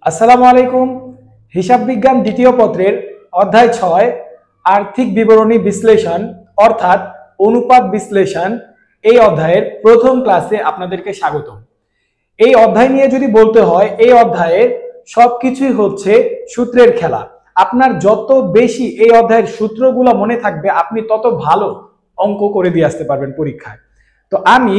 আসসালামু আলাইকুম। হিসাব বিজ্ঞান দ্বিতীয় পত্রের অধ্যায় 6 আর্থিক বিবরণী বিশ্লেষণ অর্থাৎ অনুপাত বিশ্লেষণ এই অধ্যায়ের প্রথম ক্লাসে আপনাদেরকে স্বাগতম। এই অধ্যায় নিয়ে যদি বলতে হয়, এই অধ্যায়ের সবকিছুই হচ্ছে সূত্রের খেলা। আপনার যত বেশি এই অধ্যায়ের সূত্রগুলো মনে থাকবে, আপনি তত ভালো অঙ্ক করে দিয়ে আসতে পারবেন পরীক্ষায়। তো আমি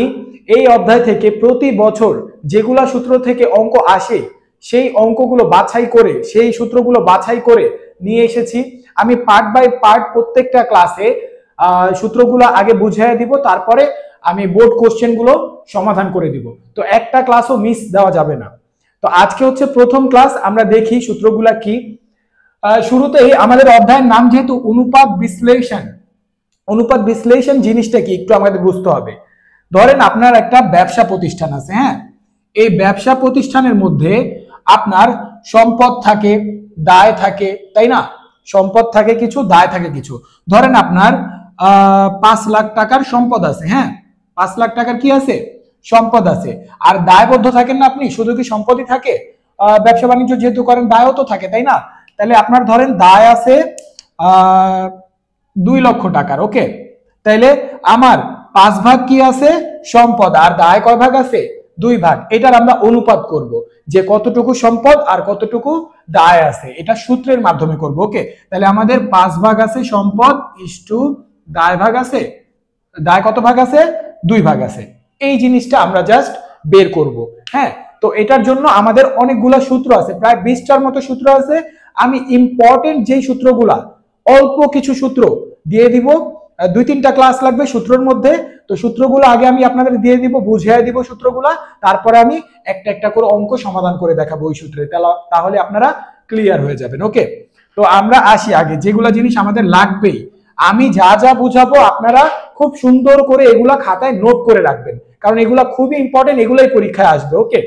এই অধ্যায় থেকে প্রতি বছর যেগুলা সূত্র থেকে অঙ্ক আসে সেই অঙ্কগুলো বাছাই করে, সেই সূত্রগুলো বাছাই করে নিয়ে এসেছি। আমি পার্ট বাই পার্ট প্রত্যেকটা ক্লাসে সূত্রগুলো আগে বুঝিয়ে দিব, তারপরে আমি বোর্ড কোশ্চেন গুলো সমাধান করে দিব। তো একটা ক্লাসও মিস দেওয়া যাবে না। তো আজকে হচ্ছে প্রথম ক্লাস, আমরা দেখি সূত্রগুলা কি। শুরুতেই আমাদের অধ্যায়ের নাম যেহেতু অনুপাত বিশ্লেষণ, অনুপাত বিশ্লেষণ জিনিসটা কি একটু আমাদের বুঝতে হবে। ধরেন আপনার একটা ব্যবসা প্রতিষ্ঠান আছে, হ্যাঁ, এই ব্যবসা প্রতিষ্ঠানের মধ্যে আপনার সম্পদ থাকে, দায় থাকে, তাই না? সম্পদ থাকে কিছু, দায় থাকে কিছু। ধরেন আপনার 5 লাখ টাকার সম্পদ আছে, হ্যাঁ, 5 লাখ টাকার কি আছে? সম্পদ আছে। আর দায়বদ্ধ থাকেন না আপনি? শুধু কি সম্পদই থাকে? ব্যবসা বাণিজ্য যেহেতু করেন, দায়ও তো থাকে, তাই না? তাহলে আপনার ধরেন দায় আছে 2 লক্ষ টাকার, ওকে। তাইলে আমার 5 ভাগ কি আছে? সম্পদ। আর দায় কয় ভাগ আছে? 2 ভাগ। এটার আমরা অনুপাত করব যে কতটুকু সম্পদ আর কতটুকু দায় আছে, এটা সূত্রের মাধ্যমে করব, ওকে। তাহলে আমাদের 5 ভাগ আছে সম্পদ ইসটু দায় ভাগ আছে, দায় কত ভাগ আছে? 2 ভাগ আছে। এই জিনিসটা আমরা জাস্ট বের করব, হ্যাঁ। তো এটার জন্য আমাদের অনেকগুলা সূত্র আছে, প্রায় 20টার মতো সূত্র আছে। আমি ইম্পর্টেন্ট যেই সূত্রগুলা, অল্প কিছু সূত্র দিয়ে দিব। 2-3টা ক্লাস লাগবে সূত্রের মধ্যে। তো সূত্রগুলো আগে আমি আপনাদের দিয়ে দিব, বুঝিয়ে দিব সূত্রগুলা, তারপরে আমি একটা একটা করে অঙ্ক সমাধান করে দেখাবো ওই সূত্রে, তাহলে আপনারা ক্লিয়ার হয়ে যাবেন, ওকে। তো আমরা আসি আগে যেগুলা জিনিস আমাদের লাগবেই। আমি যা যা বুঝাবো আপনারা খুব সুন্দর করে এগুলা খাতায় নোট করে রাখবেন, কারণ এগুলা খুবই ইম্পর্টেন্ট, এগুলাই পরীক্ষায় আসবে, ওকে।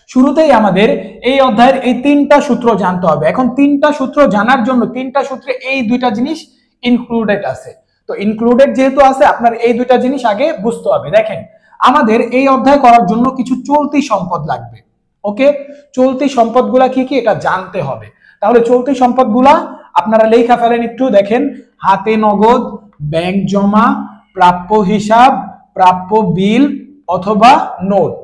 শুরুতেই আমাদের এই অধ্যায়ের এই 3টা সূত্র জানতে হবে। এখন 3টা সূত্র জানার জন্য 3টা সূত্রে এই 2টা জিনিস ইনক্লুডেড আছে। তো ইনক্লুডেড যেহেতু আছে, আপনার এই 2টা জিনিস আগে বুঝতে হবে। দেখেন, আমাদের এই অধ্যায় করার জন্য কিছু চলতি সম্পদ লাগবে, ওকে। চলতি সম্পদগুলা কি কি এটা জানতে হবে। তাহলে চলতি সম্পদগুলা আপনারা লেখা ফেলেন একটু। দেখেন, হাতে নগদ, ব্যাংক জমা, প্রাপ্য হিসাব, প্রাপ্য বিল অথবা নোট।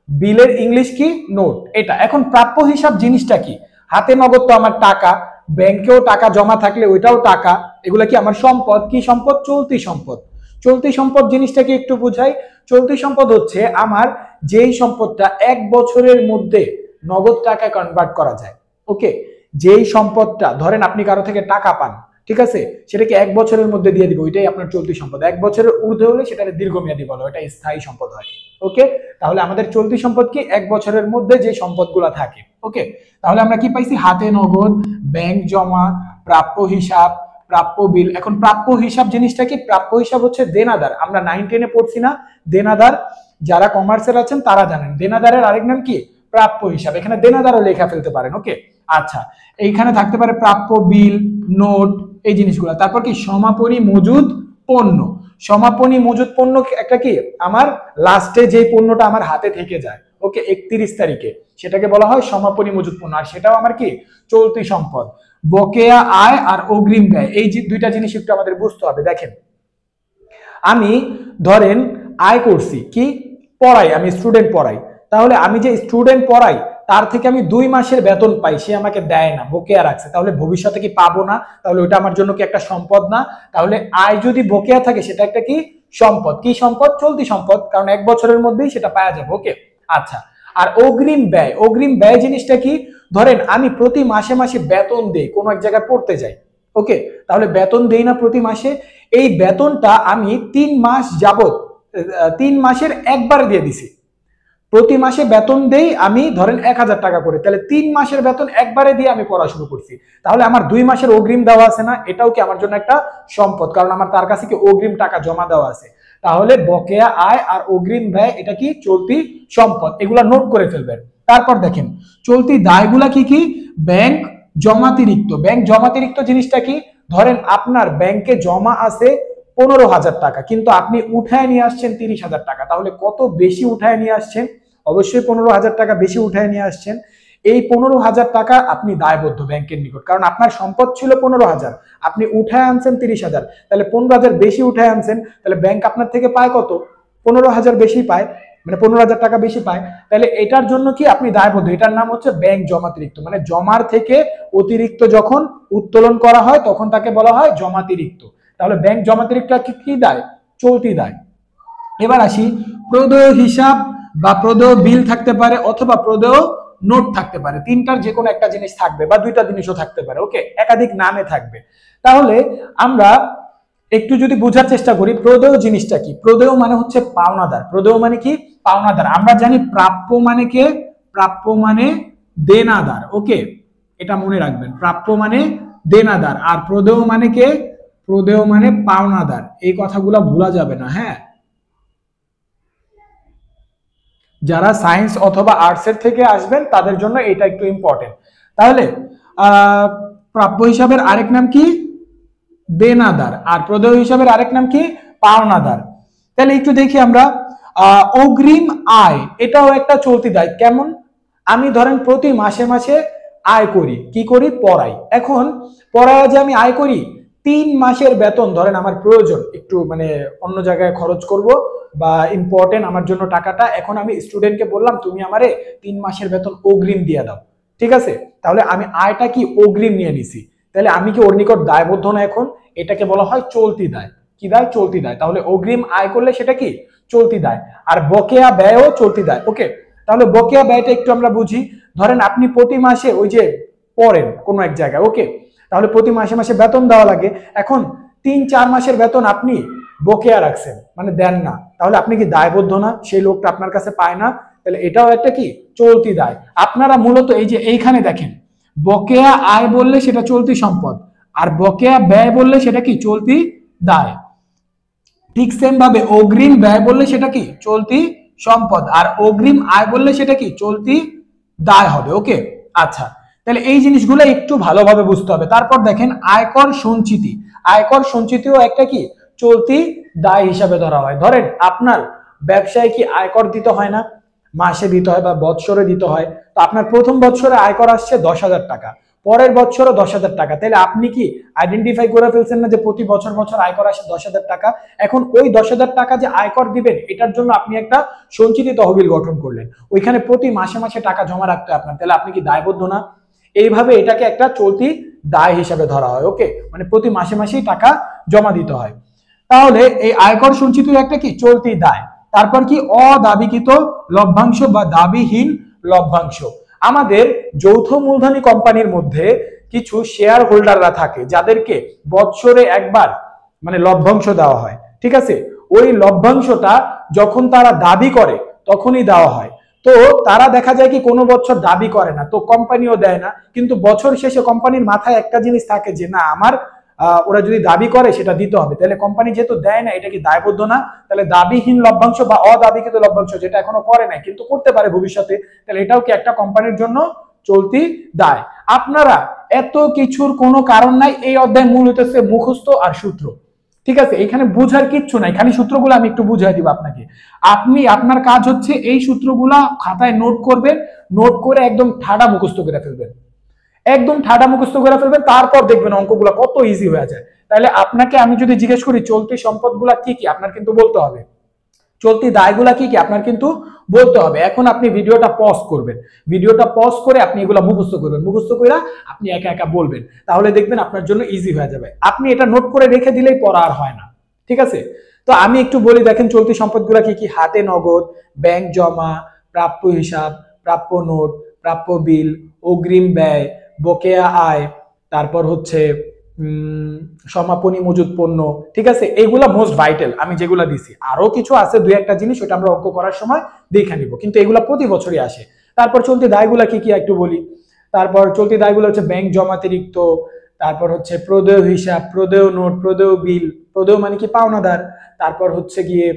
বিলের ইংলিশ কি? নোট। এটা এখন প্রাপ্য হিসাব জিনিসটা কি? হাতে নগদ তো আমার টাকা, ব্যাংকেও টাকা জমা থাকলে ওইটাও টাকা, এগুলা কি আমার সম্পদ? কি সম্পদ? চলতি সম্পদ। চলতি সম্পদ জিনিসটা কি একটু বুঝাই। চলতি সম্পদ হচ্ছে আমার যেই সম্পদটা 1 বছরের মধ্যে নগদ টাকা কনভার্ট করা যায়, ওকে। যেই সম্পদটা ধরেন আপনি কারো থেকে টাকা পান, ঠিক আছে, সেটাকে 1 বছরের মধ্যে দিয়ে দিব, ওইটাই আপনার চলতি সম্পদ। 1 বছরের ঊর্ধ্বে হলে সেটাকে দীর্ঘমেয়াদী বলা হয়, এটা স্থায়ী সম্পদ হয়, ওকে। তাহলে আমাদের চলতি সম্পদ কি? 1 বছরের মধ্যে যে সম্পদগুলো থাকে, ওকে। তাহলে আমরা কি পাইছি? হাতে নগদ, ব্যাংক জমা, প্রাপ্য হিসাব, প্রাপ্য বিল। এখন প্রাপ্য হিসাব জিনিসটা কি? প্রাপ্য হিসাব হচ্ছে দেনাদার। আমরা 9-10-এ পড়ছি না দেনাদার? যারা কমার্সের আছেন তারা জানেন দেনাদারের আরেক নাম কি? প্রাপ্য হিসাব। এখানে দেনাদারও লেখা ফেলতে পারেন, ওকে। আচ্ছা, এইখানে থাকতে পারে প্রাপ্য বিল, নোট, এই জিনিসগুলো। তারপর কি? সমাপনী মজুদ পণ্য। সমাপনী মজুদ পণ্য একটা কি? আমার লাস্টে যে পণ্যটা আমার হাতে থেকে যায়, ওকে, 31 তারিখে, সেটাকে বলা হয় সমাপনী মজুদ পণ্য। আর সেটাও আমার কি? চলতি সম্পদ। বকেয়া আয় আর অগ্রিম ব্যয়, এই যে 2টা জিনিস একটু আমাদের বুঝতে হবে। দেখেন, আমি ধরেন আয় করছি কি? পড়াই, আমি স্টুডেন্ট পড়াই। তাহলে আমি যে স্টুডেন্ট পড়াই তার থেকে আমি 2 মাসের বেতন পাই, সে আমাকে দেয় না, বকেয়া রাখছে। তাহলে ভবিষ্যতে কি পাবো না? তাহলে ওটা আমার জন্য কি একটা সম্পদ না? তাহলে আয় যদি বকেয়া থাকে সেটা একটা কি? সম্পদ। কি সম্পদ? চলতি সম্পদ, কারণ 1 বছরের মধ্যেই সেটা পাওয়া যাবে, ওকে। আচ্ছা, আর অগ্রিম ব্যয়, অগ্রিম ব্যয় জিনিসটা কি? ধরেন আমি প্রতি মাসে মাসে বেতন দেই, কোনো এক জায়গায় পড়তে যাই, ওকে। তাহলে বেতন দেই না প্রতি মাসে? এই বেতনটা আমি 3 মাস যাবত, 3 মাসের একবার দিয়ে দিছি। প্রতি মাসে বেতন দেই আমি ধরেন 1000 টাকা করে, তাহলে 3 মাসের বেতন একবারে দিয়ে আমি পড়া শুরু করছি। তাহলে আমার 2 মাসের অগ্রিম দেওয়া আছে না? এটাও কি আমার জন্য একটা সম্পদ, কারণ আমার তার কাছে কি অগ্রিম টাকা জমা দেওয়া আছে। তাহলে বকেয়া আয় আর অগ্রিম ব্যয় এটা কি? চলতি সম্পদ। এগুলা নোট করে ফেলবেন। তারপর দেখেন, চলতি দায়গুলা কি কি? ব্যাংক জমাতিরিক্ত। ব্যাংক জমাতিরিক্ত জিনিসটা কি? ধরেন আপনার ব্যাংকে জমা আছে 15,000 টাকা, কিন্তু আপনি উঠায় নিয়ে আসছেন 30,000 টাকা। তাহলে কত বেশি উঠায় নিয়ে আসছেন? অবশ্যই 15,000 টাকা বেশি উঠায় নিয়ে আসছেন। এই 15,000 টাকা আপনি দায়বদ্ধ ব্যাংকের নিকট, কারণ আপনার সম্পদ ছিল 15,000, আপনি উঠায় আনছেন 30,000, তাহলে 15,000 বেশি উঠায় আনছেন, তাহলে ব্যাংক আপনার থেকে পায় কত? 15,000 বেশি পায়, মানে 15,000 টাকা বেশি পায়। তাহলে এটার জন্য কি আপনি দায়বদ্ধ, এটার নাম হচ্ছে ব্যাংক জমাতিরিক্ত, মানে জমার থেকে অতিরিক্ত যখন উত্তোলন করা হয় তখন তাকে বলা হয় জমাতিরিক্ত। তাহলে ব্যাংক জমাতিরিক্ত কি দায়? চলতি দায়। এবার আসি, প্রদেয় হিসাব বা প্রদেয় বিল থাকতে পারে অথবা প্রদেয় নোট থাকতে পারে, তিনটার যে কোনো একটা জিনিস থাকবে বা দুইটা জিনিসও থাকতে পারে, ওকে, একাধিক নামে থাকবে। তাহলে আমরা একটু যদি বোঝার চেষ্টা করি প্রদেয় জিনিসটা কি। প্রদেয় মানে হচ্ছে পাওনাদার। প্রদেয় মানে কি? পাওনাদার। আমরা জানি প্রাপ্য মানে কে? প্রাপ্য মানে দেনাদার, ওকে, এটা মনে রাখবেন, প্রাপ্য মানে দেনাদার, আর প্রদেয় মানে কে? প্রদেয় মানে পাওনাদার। এই কথাগুলো ভোলা যাবে না, হ্যাঁ। যারা সায়েন্স অথবা আর্টসের থেকে আসবেন তাদের জন্য এটা একটু ইম্পর্টেন্ট। তাহলে প্রাপ্য হিসাবের আরেক নাম কি? দেনাদার। আর প্রদেয় হিসাবের আরেক নাম কি? পাওনাদার। তাহলে একটু দেখি আমরা, অগ্রিম আয় এটাও একটা চলতি দায়। কেমন? আমি ধরেন প্রতি মাসে মাসে আয় করি, কি করি? পড়াই। এখন পড়ায় যে আমি আয় করি 3 মাসের বেতন, ধরেন আমার প্রয়োজন একটু মানে অন্য জায়গায় খরচ করব বা ইম্পর্টেন্ট আমার জন্য টাকাটা, এখন আমি স্টুডেন্টকে বললাম তুমি আমারে 3 মাসের বেতন অগ্রিম দিয়ে দাও, ঠিক আছে? তাহলে আমি আয়টা কি অগ্রিম নিয়ে নিছি, তাহলে আমি কি ওর নিকট দায়বদ্ধ না? এখন এটাকে বলা হয় চলতি দায়। কি দায়? চলতি দায়। তাহলে অগ্রিম আয় করলে সেটা কি? চলতি দায়। আর বকেয়া ব্যয়ও চলতি দায়, ওকে। তাহলে বকেয়া ব্যয়টা একটু আমরা বুঝি। ধরেন আপনি প্রতি মাসে ওই যে পড়েন কোনো এক জায়গায়, ওকে, তাহলে প্রতি মাসে মাসে বেতন দেওয়া লাগে। এখন 3-4 মাসের বেতন আপনি বকেয়া রাখছেন, মানে দেন না, তাহলে আপনি কি দায়বদ্ধ না? সেই লোকটা আপনার কাছে পায় না, তাহলে এটাও একটা কি? চলতি দায়। আপনারা মূলত এই যে এইখানে দেখেন, বকেয়া আয় বললে সেটা চলতি সম্পদ, আর বকেয়া ব্যয় বললে সেটা কি? চলতি দায়। ঠিক সেম ভাবে অগ্রিম ব্যয় বললে সেটা কি? চলতি সম্পদ, আর অগ্রিম আয় বললে সেটা কি? চলতি দায় হবে, ওকে। আচ্ছা, তাহলে এই জিনিসগুলো একটু ভালোভাবে বুঝতে হবে। তারপর দেখেন আয়কর সঞ্চিতি। আয়কর সঞ্চিতিও একটা কি? চলতি দায় হিসাবে ধরা হয়। ধরেন আপনার ব্যবসায় কি আয়কর দিতে হয় না? মাসে দিতে হয় বা বৎসরে দিতে হয়। তো আপনার প্রথম বৎসরে আয়কর আসছে 10,000 টাকা, পরের বছরও 10,000 টাকা, তাহলে আপনি কি আইডেন্টিফাই করে ফেলছেন না যে প্রতি বছর বছর আয়কর আসে 10,000 টাকা? এখন ওই 10,000 টাকা যে আয়কর দিবেন এটার জন্য আপনি একটা সঞ্চিতি তহবিল গঠন করলেন, ওইখানে প্রতি মাসে মাসে টাকা জমা রাখতে হয় আপনার, তাহলে আপনি কি দায়বদ্ধ না? এইভাবে এটাকে একটা চলতি দায় হিসাবে ধরা হয়, ওকে, মানে প্রতি মাসে মাসেই টাকা জমা দিতে হয়। তাহলে এই আয়কর সঞ্চিত একটা কি? চলতি দায়। তারপর কি? অদাবিকৃত লভ্যাংশ বা দাবিহীন লভ্যাংশ। আমাদের যৌথ মূলধনী কোম্পানির মধ্যে কিছু শেয়ার হোল্ডাররা থাকে যাদেরকে বছরে একবার মানে লভ্যাংশ দেওয়া হয়, ঠিক আছে? ওই লভ্যাংশটা যখন তারা দাবি করে তখনই দেওয়া হয়। তো তারা দেখা যায় কি কোনো বছর দাবি করে না, তো কোম্পানিও দেয় না, কিন্তু বছর শেষে কোম্পানির মাথায় একটা জিনিস থাকে যে না আমার ওরা যদি দাবি করে সেটা দিতে হবে, তাহলে কোম্পানি যেহেতু দেয় না এটা কি দায়বদ্ধ না? তাহলে দাবিহীন লভ্যাংশ বা অদাবিকৃত লভ্যাংশ, যেটা এখনো করে নাই কিন্তু করতে পারে ভবিষ্যতে, তাহলে এটাও কি একটা কোম্পানির জন্য চলতি দায়। আপনারা এত কিছুর কোনো কারণ নাই, এই অধ্যায় মূল হইতেছে মুখস্থ আর সূত্র, ঠিক আছে? এখানে বুঝার কিচ্ছু নাই, খালি সূত্রগুলো আমি একটু বুঝাই দিব আপনাকে। আপনি আপনার কাজ হচ্ছে এই সূত্রগুলা খাতায় নোট করবেন, নোট করে একদম ঠাডা মুখস্থ করে ফেলবেন, একদম ঠাডা মুখস্থ করে ফেলবেন, তারপর দেখবেন অঙ্কগুলো কত ইজি হয়ে যায়। তাহলে আপনাকে আমি যদি জিজ্ঞেস করি চলতি সম্পদগুলা কি কি, আপনার কিন্তু বলতে হবে। চলতি দায়গুলা কি কি, আপনার কিন্তু বলতে হবে। এখন আপনি ভিডিওটা পজ করবেন, ভিডিওটা পজ করে আপনি এগুলা মুখস্থ করবেন, মুখস্থ করে আপনি একা একা বলবেন, তাহলে দেখবেন আপনার জন্য ইজি হয়ে যাবে। আপনি এটা নোট করে রেখে দিলেই পড়া আর হয় না, ঠিক আছে? তো আমি একটু বলি, দেখেন চলতি সম্পদগুলা কি কি। হাতে নগদ, ব্যাংক জমা, প্রাপ্য হিসাব, প্রাপ্য নোট, প্রাপ্য বিল, অগ্রিম ব্যয়, বকেয়া আয়, তারপর হচ্ছে সমাপনী মজুদ পণ্য, ঠিক আছে? এগুলা মোস্ট ভাইটাল আমি যেগুলা দিছি। আরো কিছু আছে দুই একটা জিনিস, ওটা আমরা অঙ্ক করার সময় দেখে নিব, কিন্তু এগুলা প্রতি বছরই আসে। তারপর চলতি দায়গুলা কি কি একটু বলি। তারপর চলতি দায়গুলো হচ্ছে ব্যাংক জমাতিরিক্ত, তারপর হচ্ছে প্রদেয় হিসাব, প্রদেয় নোট, প্রদেয় বিল, প্রদেয় মানে কি? পাওনাদার। তারপর হচ্ছে গিয়ে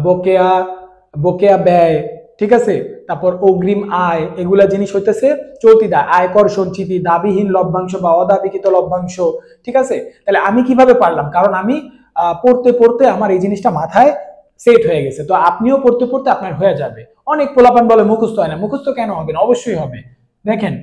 বকেয়া, বকেয়া ব্যয়, ঠিক আছে? তারপর অগ্রিম আয়, এগুলা জিনিস হইতেছে চলতি দায়। আয়কর সঞ্চিতি, দাবিহীন লভ্যাংশ বা অদাবিকৃত লভ্যাংশ, ঠিক আছে? তাহলে আমি কিভাবে পারলাম? কারণ আমি পড়তে পড়তে আমার এই জিনিসটা মাথায় সেট হয়ে গেছে। তো আপনিও পড়তে পড়তে আপনার হয়ে যাবে। অনেক পোলাপান বলে মুখস্থ হয় না, মুখস্থ কেন হবে না? অবশ্যই হবে। দেখেন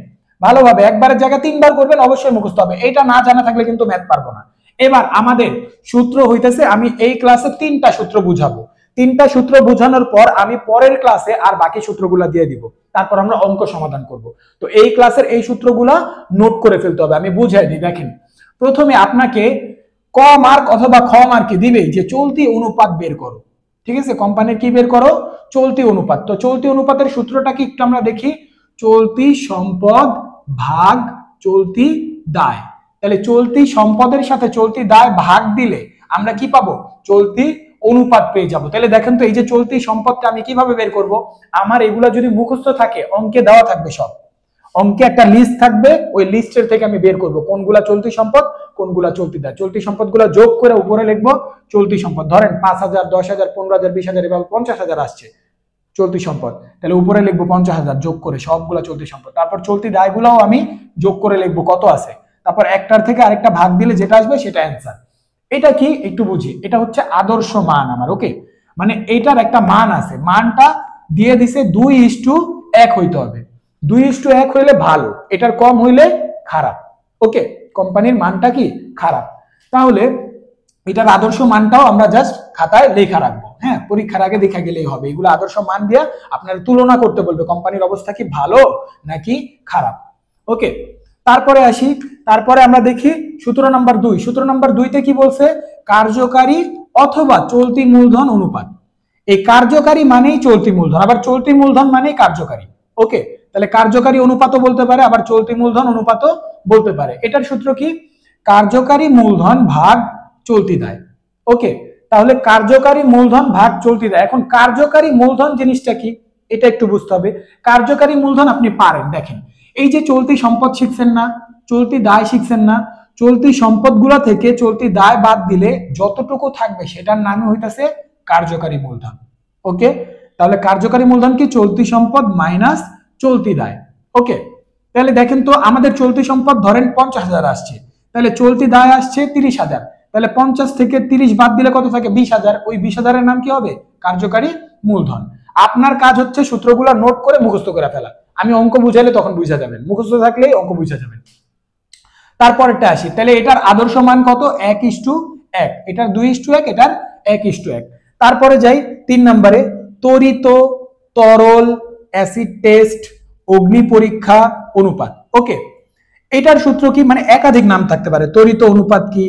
ভালোভাবে একবারের জায়গায় 3 বার করবেন, অবশ্যই মুখস্থ হবে। এটা না জানা থাকলে কিন্তু ম্যাথ পারবো না। এবার আমাদের সূত্র হইতেছে, আমি এই ক্লাসে 3টা সূত্র বুঝাবো। 3টা সূত্র বোঝানোর পর আমি পরের ক্লাসে আর বাকি সূত্রগুলা দিয়ে দিব, তারপর আমরা অঙ্ক সমাধান করব। তো এই ক্লাসের এই সূত্রগুলা নোট করে ফেলতে হবে। আমি বুঝাই দিই। দেখেন প্রথমে আপনাকে ক মার্ক অথবা খ মার্ক দিবে যে চলতি অনুপাত বের করো। ঠিক আছে, কোম্পানির কি বের করো? চলতি অনুপাত। তো চলতি অনুপাতের সূত্রটা কি একটু আমরা দেখি। চলতি সম্পদ ভাগ চলতি দায়। তাহলে চলতি সম্পদের সাথে চলতি দায় ভাগ দিলে আমরা কি পাবো? চলতি অনুপাত পেয়ে যাব। তাহলে দেখেন তো এই যে চলতি সম্পদটা আমি কিভাবে বের করব? আমার এগুলা যদি মুখস্থ থাকে, অঙ্কে দেওয়া থাকবে সব, অঙ্কে একটা লিস্ট থাকবে, ওই লিস্টের থেকে আমি বের করব কোনগুলা চলতি সম্পদ কোনগুলা চলতি দায়। চলতি সম্পদগুলো যোগ করে উপরে লিখবো চলতি সম্পদ। ধরেন 5,000, 10,000, 15,000, 20,000 এভাবে 50,000 আসছে চলতি সম্পদ, তাহলে উপরে লিখবো 50,000 যোগ করে সবগুলা চলতি সম্পদ। তারপর চলতি দায়গুলাও আমি যোগ করে লিখবো কত আছে, তারপর একটার থেকে আরেকটা ভাগ দিলে যেটা আসবে সেটা অ্যান্সার। এটা কি একটু বুঝি। এটা হচ্ছে আদর্শ মান আমার। ওকে, মানে এটার একটা মান আছে, মানটা দিয়ে দিছে 2:1 হইতে হবে। 2:1 হইলে ভালো, এটার কম হইলে খারাপ। ওকে, কোম্পানির মানটা কি খারাপ, তাহলে এটার আদর্শ মানটাও আমরা জাস্ট খাতায় লেখা রাখবো। হ্যাঁ, পরীক্ষার আগে দেখা গেলেই হবে। এগুলো আদর্শ মান দিয়ে আপনার তুলনা করতে বলবে কোম্পানির অবস্থা কি ভালো নাকি খারাপ। ওকে, তারপরে আসি। তারপরে আমরা দেখি সূত্র নাম্বার 2। সূত্র নাম্বার 2তে কি বলছে? কার্যকারী অথবা চলতি মূলধন অনুপাত। এই কার্যকারী মানেই চলতি মূলধন, আবার চলতি মূলধন মানেই কার্যকারী। ওকে, তাহলে কার্যকারী অনুপাতও বলতে পারে, আবার চলতি মূলধন অনুপাতও বলতে পারে। এটার সূত্র কি? কার্যকারী মূলধন ভাগ চলতি দায়। ওকে, তাহলে কার্যকারী মূলধন ভাগ চলতি দায়। এখন কার্যকারী মূলধন জিনিসটা কি এটা একটু বুঝতে হবে। কার্যকারী মূলধন আপনি পারেন, দেখেন এই যে চলতি সম্পদ শিখছেন না, চলতি দায় শিখছেন না, চলতি সম্পদগুলো থেকে চলতি দায় বাদ দিলে যতটুকু থাকবে সেটার নামই হইতাছে কার্যকারী মূলধন। ওকে, তাহলে কার্যকারী মূলধন কি? চলতি সম্পদ মাইনাস চলতি দায়। ওকে, তাহলে দেখেন তো আমাদের চলতি সম্পদ ধরেন 50,000 আসছে, তাহলে চলতি দায় আসছে 30,000, তাহলে 50 থেকে 30 বাদ দিলে কত থাকে? 20,000। ওই 20,000 নাম কি হবে? কার্যকারী মূলধন। আপনার কাজ হচ্ছে সূত্রগুলো নোট করে মুখস্থ করে ফেলা। আমি অঙ্ক বুঝাইলে তখন বুঝা যাবেন, মুখস্থ থাকলেই অঙ্ক বুঝা যাবেন। তারপরেরটা আসি, তাহলে এটার আদর্শ মান কত? 1:1। এটার 2:1, এটার 1:1। তারপরে যাই 3 নম্বরে, তড়িৎ তরল অ্যাসিড টেস্ট অগ্নি পরীক্ষা অনুপাত। ওকে, এটার সূত্র কি? মানে একাধিক নাম থাকতে পারে। তড়িৎ অনুপাত কি,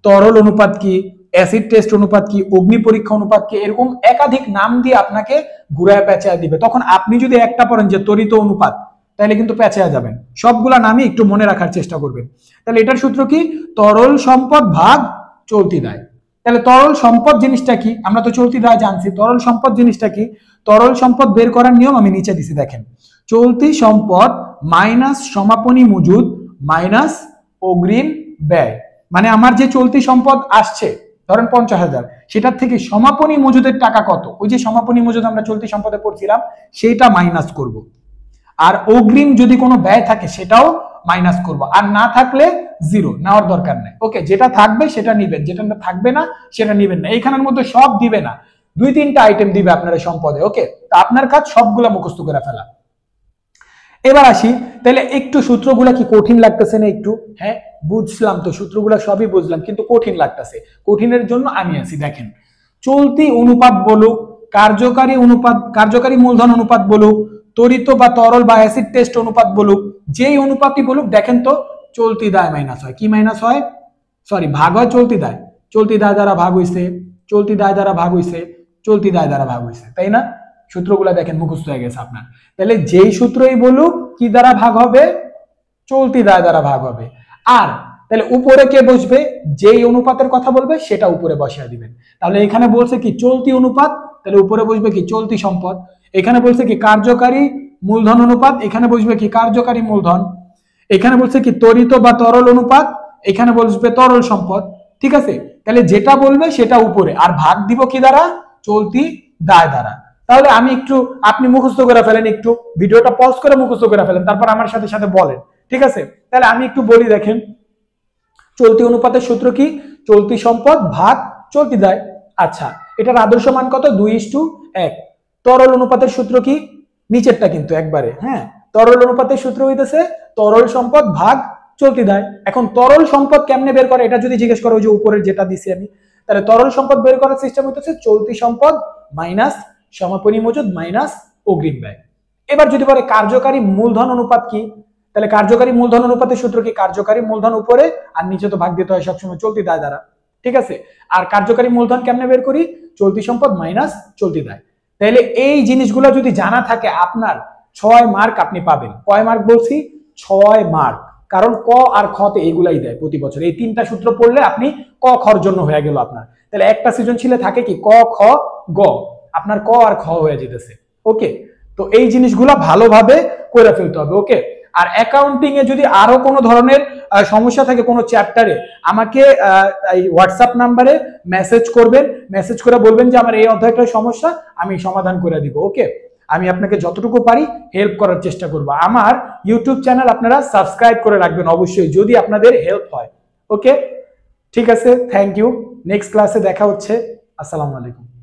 তরল অনুপাত কি, অ্যাসিড টেস্ট অনুপাত কি, অগ্নি পরীক্ষা অনুপাত কি, এরকম একাধিক নাম দিয়ে আপনাকে ঘুরায় পেঁচায় দিবে। তখন আপনি যদি একটা পড়েন যে তড়িৎ অনুপাত, তাহলে কিন্তু পেঁচায়া যাবেন। সবগুলা নামই একটু মনে রাখার চেষ্টা করবেন। তাহলে এটার সূত্র কি? তরল সম্পদ ভাগ চলতি দায়। তাহলে তরল সম্পদ জিনিসটা কি? আমরা তো চলতি দায় জানছি, তরল সম্পদ জিনিসটা কি? তরল সম্পদ বের করার নিয়ম আমি নিচে দিছি, দেখেন। চলতি সম্পদ মাইনাস সমাপনী মজুদ মাইনাস অগ্রিম ব্যয়। মানে আমার যে চলতি সম্পদ আসছে ধরেন 50,000, সেটার থেকে সমাপনী মজুদের টাকা কত? ওই যে সমাপনী মজুদ আমরা চলতি সম্পদে পড়ছিলাম, সেইটা মাইনাস করব। আর অগ্রিম যদি কোনো ব্যয় থাকে সেটাও মাইনাস করব। আর না থাকলে জিরো, নেওয়ার দরকার নেই। ওকে, যেটা থাকবে সেটা নিবেন, যেটা থাকবে না সেটা নিবেন না। এইখানের মধ্যে সব দিবে না, 2-3টা আইটেম দিবে আপনার সম্পদে। ওকে, তা আপনার কাজ সবগুলা মুখস্থ করে ফেলা। এবার আসি, তাহলে একটু সূত্রগুলা কি কঠিন লাগতেছে না একটু? হ্যাঁ বুঝলাম, তো সূত্রগুলা সবই বুঝলাম, কিন্তু কঠিন লাগতেছে। কঠিনের জন্য আমি আছি। দেখেন, চলতি অনুপাত বলুক, কার্যকারী অনুপাত, কার্যকারী মূলধন অনুপাত বলুক, তড়িৎ বা তরল বা অ্যাসিড টেস্ট অনুপাত বলুক, যেই অনুপাতই বলুক, দেখেন তো চলতি দায় মাইনাস হয়। কি মাইনাস হয়? সরি, ভাগ হয় চলতি দায়। চলতি দায় দ্বারা ভাগ হইছে, চলতি দায় দ্বারা ভাগ হইছে, চলতি দায় দ্বারা ভাগ হইছে, তাই না? সূত্রগুলা দেখেন মুখস্থ হয়ে গেছে আপনার। তাহলে যেই সূত্রই বলুক কি দ্বারা ভাগ হবে? চলতি দায় দ্বারা ভাগ হবে। আর তাহলে উপরে কে বসবে? যেই অনুপাতের কথা বলবে সেটা উপরে বসিয়ে দিবেন। তাহলে এখানে বলছে কি চলতি অনুপাত, তাহলে উপরে বসবে কি চলতি সম্পদ। এখানে বলছে কি কার্যকারী মূলধন অনুপাত, এখানে বসবে কি কার্যকারী মূলধন। এখানে বলছে কি তড়িৎ বা তরল অনুপাত, এখানে বসবে তরল সম্পদ। ঠিক আছে, তাহলে যেটা বলবে সেটা উপরে, আর ভাগ দিব কি দ্বারা? চলতি দায় দ্বারা। তাহলে আমি একটু, আপনি মুখস্থ করে ফেলেন, একটু ভিডিওটা পজ করে মুখস্থ করে ফেলেন, তারপর আমার সাথে সাথে বলেন। ঠিক আছে, তাহলে আমি একটু বলি। দেখেন, চলতি অনুপাতের সূত্র কি? চলতি সম্পদ ভাগ চলতি দায়। আচ্ছা, এটার আদর্শ মান কত? 2:1। তরল অনুপাতের সূত্র কি? নিচেরটা কিন্তু একবারে, হ্যাঁ। তরল অনুপাতের সূত্র হইতেছে তরল সম্পদ ভাগ চলতি দায়। এখন তরল সম্পদ কেমনে বের করে এটা যদি জিজ্ঞেস করো, ওই যে উপরের যেটা দিছি আমি, তাহলে তরল সম্পদ বের করার সিস্টেম হইতেছে চলতি সম্পদ মাইনাস সমাপনী মজুদ মাইনাস অগ্রিম ব্যয়। এবার যদি বলে কার্যকারী মূলধন অনুপাত কি, তাহলে কার্যকারী মূলধন অনুপাতের সূত্র কি? কার্যকারী মূলধন উপরে আর নিচে তো ভাগ দিতে হয় সবসময় চলতি দায় দ্বারা, ঠিক আছে। আর কার্যকারী মূলধন কেমনে বের করি? চলতি সম্পদ মাইনাস চলতি দায়। তাহলে এই জিনিসগুলো যদি জানা থাকে আপনার 6 মার্ক আপনি পাবেন। কয় মার্ক বলছি? 6 মার্ক। কারণ ক আর খ তে এগুলাই দেয় প্রতি বছর। এই 3টা সূত্র পড়লে আপনি ক খর জন্য হয়ে গেল আপনার। তাহলে একটা সৃজনশীলে থাকে কি ক খ গ, আপনার ক আর খ হয়ে যেতেছে। ওকে, তো এই জিনিসগুলো ভালোভাবে করে ফেলতে হবে। ওকে, আর অ্যাকাউন্টিং এ যদি আরো কোনো ধরনের সমস্যা থাকে কোনো চ্যাপ্টারে, আমাকে এই হোয়াটসঅ্যাপ নাম্বারে মেসেজ করবেন, মেসেজ করে বলবেন যে আমার এই অধ্যায়টার সমস্যা, আমি সমাধান করে দিব। ওকে, আমি আপনাকে যতটুকু পারি হেল্প করার চেষ্টা করব। আমার ইউটিউব চ্যানেল আপনারা সাবস্ক্রাইব করে রাখবেন অবশ্যই, যদি আপনাদের হেল্প হয়। ওকে, ঠিক আছে, থ্যাংক ইউ। নেক্সট ক্লাসে দেখা হচ্ছে। আসসালামু আলাইকুম।